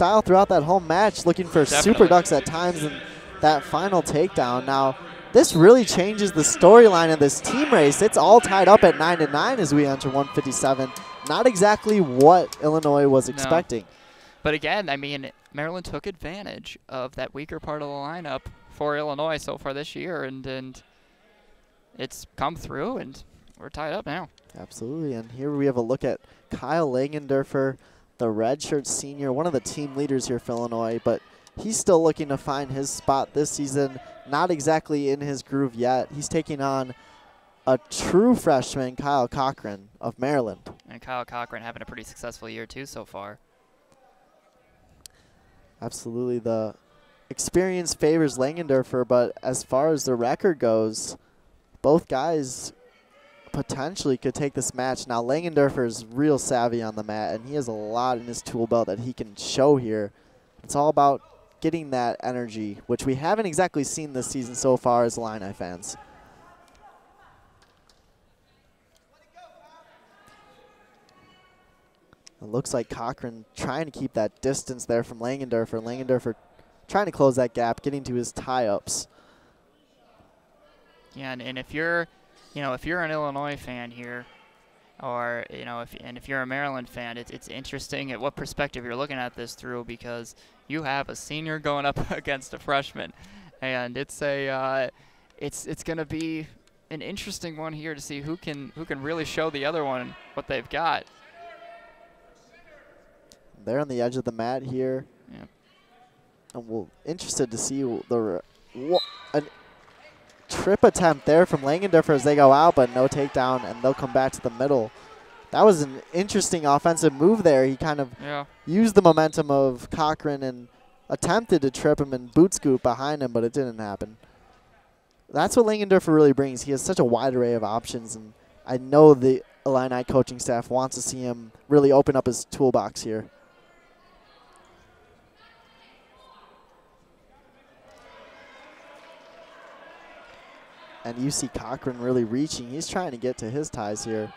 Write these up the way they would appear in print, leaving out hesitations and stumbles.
style throughout that whole match, looking for Definitely. super ducks at times in that final takedown. Now, this really changes the storyline of this team race. It's all tied up at 9-9 as we enter 157. Not exactly what Illinois was expecting. But again, I mean, Maryland took advantage of that weaker part of the lineup for Illinois so far this year, and it's come through, and we're tied up now. Absolutely, and here we have a look at Kyle Langenderfer, the redshirt senior, one of the team leaders here for Illinois, but he's still looking to find his spot this season. Not exactly in his groove yet. He's taking on a true freshman, Kyle Cochran of Maryland. And Kyle Cochran having a pretty successful year too so far. Absolutely, the experience favors Langenderfer, but as far as the record goes, both guys potentially could take this match. Now, Langenderfer is real savvy on the mat, and he has a lot in his tool belt that he can show here. It's all about getting that energy, which we haven't exactly seen this season so far as Illini fans. It looks like Cochran trying to keep that distance there from Langenderfer. Langenderfer trying to close that gap, getting to his tie-ups. Yeah, and if you're, if you're an Illinois fan here, or if you're a Maryland fan, it's interesting at what perspective you're looking at this through, because you have a senior going up against a freshman, and it's going to be an interesting one here to see who can really show the other one what they've got. They're on the edge of the mat here. Yeah. And we're interested to see a trip attempt there from Langenderfer as they go out, but no takedown, and they'll come back to the middle. That was an interesting offensive move there. He kind of used the momentum of Cochran and attempted to trip him and boot scoop behind him, but it didn't happen. That's what Langenderfer really brings. He has such a wide array of options, and I know the Illini coaching staff wants to see him really open up his toolbox here. And you see Cochran really reaching. He's trying to get to his ties here.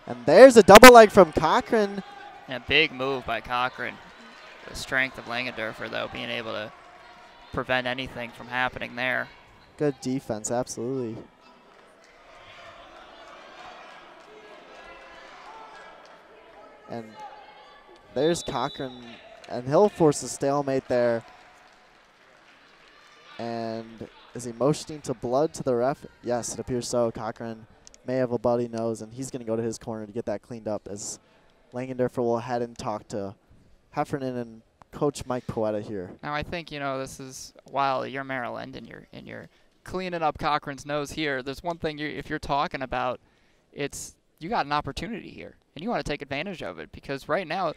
And there's a double leg from Cochran. And a big move by Cochran. The strength of Langenderfer, though, being able to prevent anything from happening there. Good defense, absolutely. And there's Cochran, and he'll force a stalemate there. And is he motioning to blood to the ref? Yes, it appears so. Cochran may have a bloody nose, and he's going to go to his corner to get that cleaned up as Langenderfer will head and talk to Heffernan and Coach Mike Poeta here. Now I think, this is, while you're Maryland and you're cleaning up Cochran's nose here, there's one thing if you're talking about, it's you got an opportunity here, and you want to take advantage of it, because right now,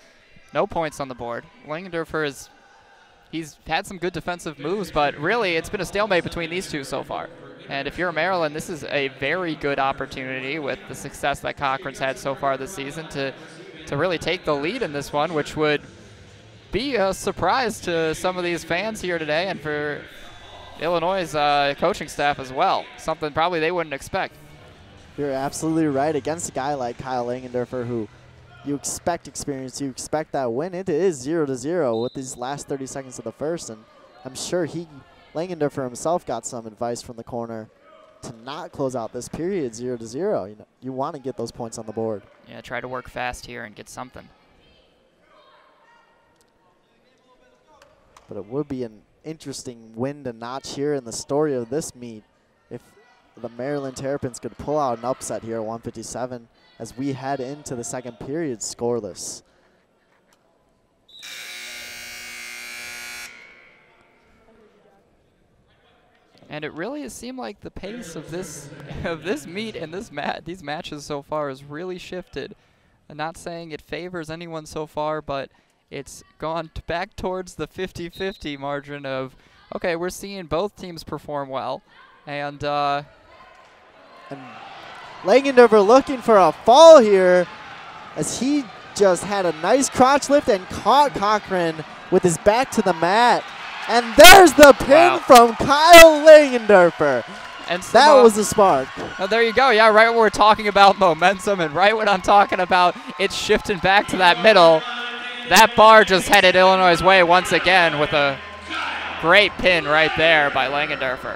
no points on the board. Langenderfer he's had some good defensive moves, but really it's been a stalemate between these two so far. And if you're Maryland, this is a very good opportunity with the success that Cochran's had so far this season to really take the lead in this one, which would be a surprise to some of these fans here today and for Illinois' coaching staff as well. Something probably they wouldn't expect. You're absolutely right. Against a guy like Kyle Langenderfer, who you expect experience, you expect that win. It is 0-0 with these last 30 seconds of the first, and I'm sure Langenderfer himself got some advice from the corner to not close out this period 0-0. You want to get those points on the board. Yeah, try to work fast here and get something. But it would be an interesting win to notch here in the story of this meet if the Maryland Terrapins could pull out an upset here at 157 as we head into the second period scoreless. And it really has seemed like the pace of this meet and these matches so far has really shifted. I'm not saying it favors anyone so far, but it's gone back towards the 50-50 margin of, okay, we're seeing both teams perform well, and Langenderfer looking for a fall here as he just had a nice crotch lift and caught Cochran with his back to the mat. And there's the pin from Kyle Langenderfer. And that was a spark. There you go. Yeah, right when we're talking about momentum and right when I'm talking about it shifting back to that middle, that bar just headed Illinois' way once again with a great pin right there by Langenderfer.